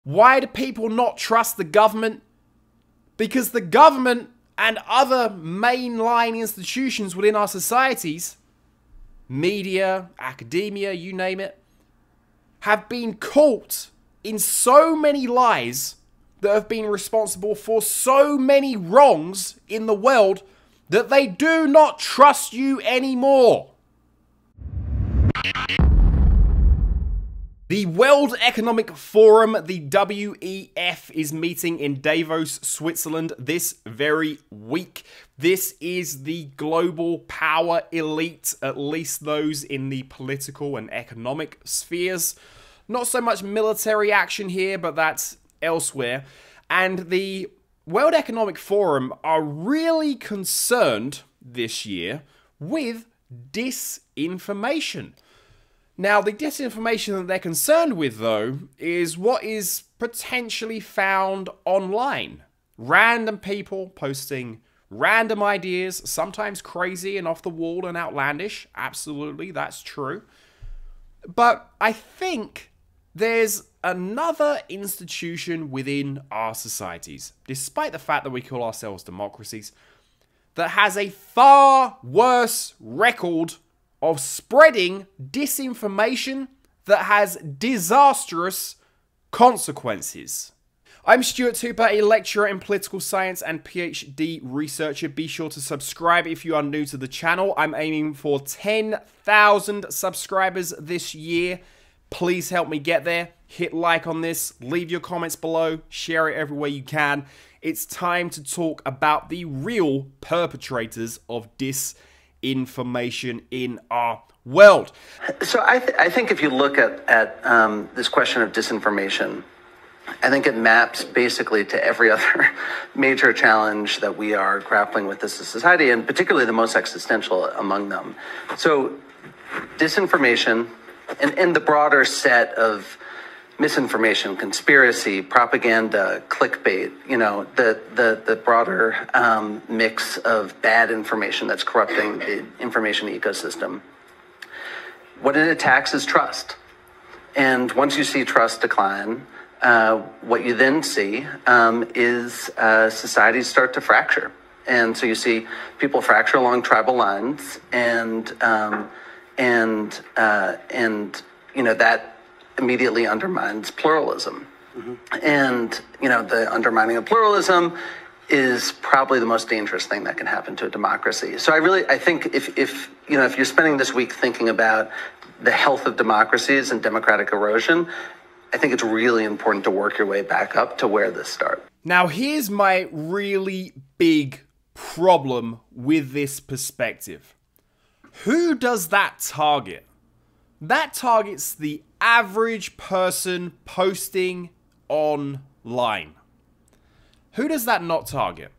Why do people not trust the government? Because the government and other mainline institutions within our societies, media, academia, you name it, have been caught in so many lies that have been responsible for so many wrongs in the world that they do not trust you anymore. The World Economic Forum, the WEF, is meeting in Davos, Switzerland this very week. This is the global power elite, at least those in the political and economic spheres. Not so much military action here, but that's elsewhere. And the World Economic Forum are really concerned this year with disinformation. Now, the disinformation that they're concerned with, though, is what is potentially found online. Random people posting random ideas, sometimes crazy and off the wall and outlandish. Absolutely, that's true. But I think there's another institution within our societies, despite the fact that we call ourselves democracies, that has a far worse record of spreading disinformation that has disastrous consequences. I'm Stuart Tupper, a lecturer in political science and PhD researcher. Be sure to subscribe if you are new to the channel. I'm aiming for 10,000 subscribers this year. Please help me get there. Hit like on this, leave your comments below, share it everywhere you can. It's time to talk about the real perpetrators of disinformation in our world. So I think if you look at this question of disinformation, I think it maps basically to every other major challenge that we are grappling with as a society, and particularly the most existential among them. So disinformation and the broader set of misinformation, conspiracy, propaganda, clickbait, you know, the broader mix of bad information that's corrupting the information ecosystem. What it attacks is trust. And once you see trust decline, what you then see is societies start to fracture. And so you see people fracture along tribal lines, and you know, that immediately undermines pluralism. Mm-hmm. And, you know, the undermining of pluralism is probably the most dangerous thing that can happen to a democracy. So I think if you're spending this week thinking about the health of democracies and democratic erosion, I think it's really important to work your way back up to where this starts. Now, here's my really big problem with this perspective. Who does that target? That targets the average person posting online. Who does that not target?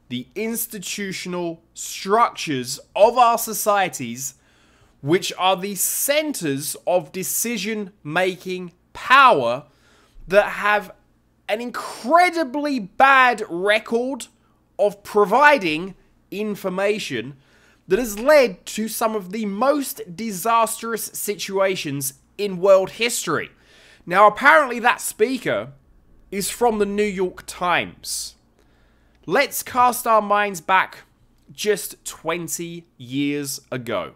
The institutional structures of our societies, which are the centers of decision-making power that have an incredibly bad record of providing information that has led to some of the most disastrous situations in world history. Now, apparently that speaker is from the New York Times. Let's cast our minds back just 20 years ago.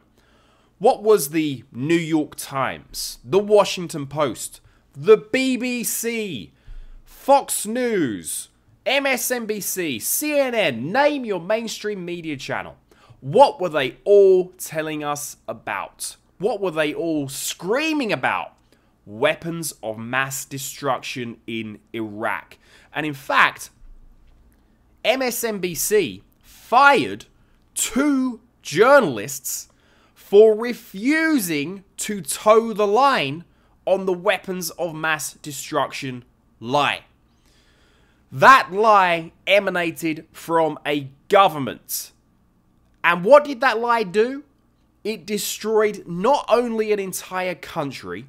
What was the New York Times, the Washington Post, the BBC, Fox News, MSNBC, CNN, name your mainstream media channel? What were they all telling us about? What were they all screaming about? Weapons of mass destruction in Iraq. And in fact, MSNBC fired 2 journalists for refusing to toe the line on the weapons of mass destruction lie. That lie emanated from a government. And what did that lie do? It destroyed not only an entire country,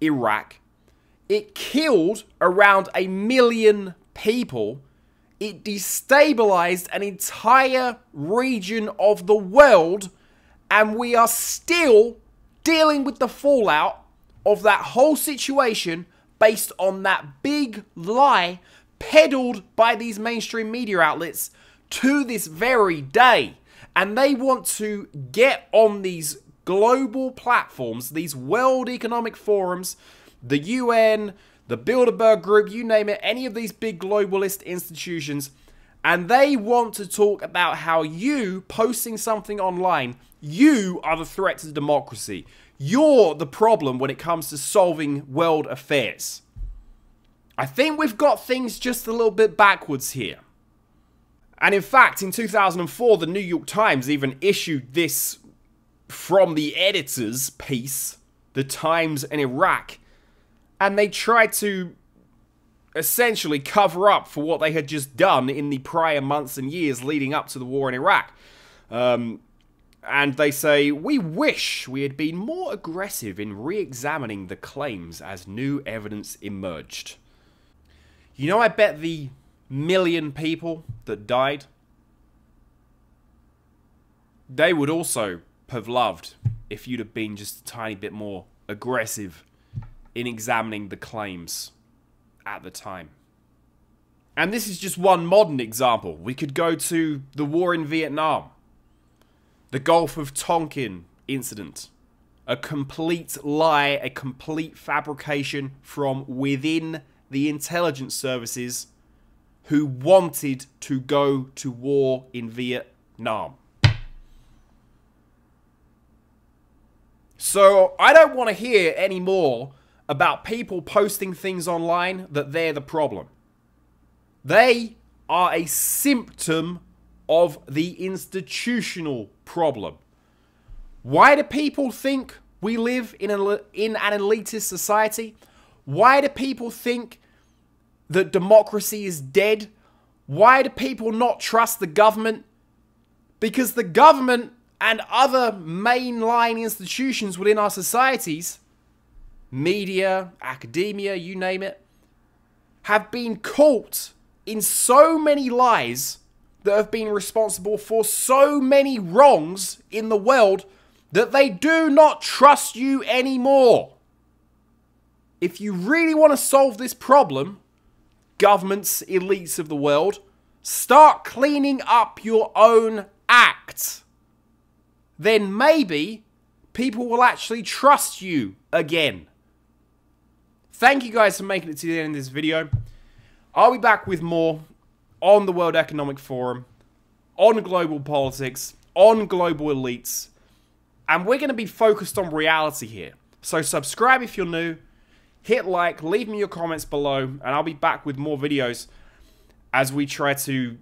Iraq, it killed around 1 million people, it destabilized an entire region of the world, and we are still dealing with the fallout of that whole situation based on that big lie peddled by these mainstream media outlets to this very day. And they want to get on these global platforms, these World Economic Forums, the UN, the Bilderberg Group, you name it, any of these big globalist institutions, and they want to talk about how you posting something online, you are the threat to democracy. You're the problem when it comes to solving world affairs. I think we've got things just a little bit backwards here. And in fact, in 2004, the New York Times even issued this from the editor's piece, The Times in Iraq, and they tried to essentially cover up for what they had just done in the prior months and years leading up to the war in Iraq. And they say, we wish we had been more aggressive in re-examining the claims as new evidence emerged. You know, I bet the million people that died, they would also have loved if you'd have been just a tiny bit more aggressive in examining the claims at the time. And this is just one modern example. We could go to the war in Vietnam, the Gulf of Tonkin incident, a complete lie, a complete fabrication from within the intelligence services who wanted to go to war in Vietnam. So I don't want to hear any more about people posting things online that they're the problem. They are a symptom of the institutional problem. Why do people think we live in an elitist society? Why do people think that democracy is dead? Why do people not trust the government? Because the government and other mainline institutions within our societies, media, academia, you name it, have been caught in so many lies that have been responsible for so many wrongs in the world that they do not trust you anymore. If you really want to solve this problem, governments, elites of the world, start cleaning up your own act. Then maybe people will actually trust you again. Thank you guys for making it to the end of this video. I'll be back with more on the World Economic Forum, on global politics, on global elites, and we're going to be focused on reality here. So subscribe if you're new, hit like, leave me your comments below, and I'll be back with more videos as we try to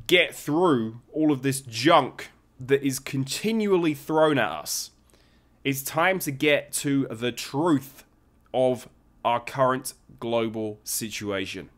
get through all of this junk that is continually thrown at us. It's time to get to the truth of our current global situation.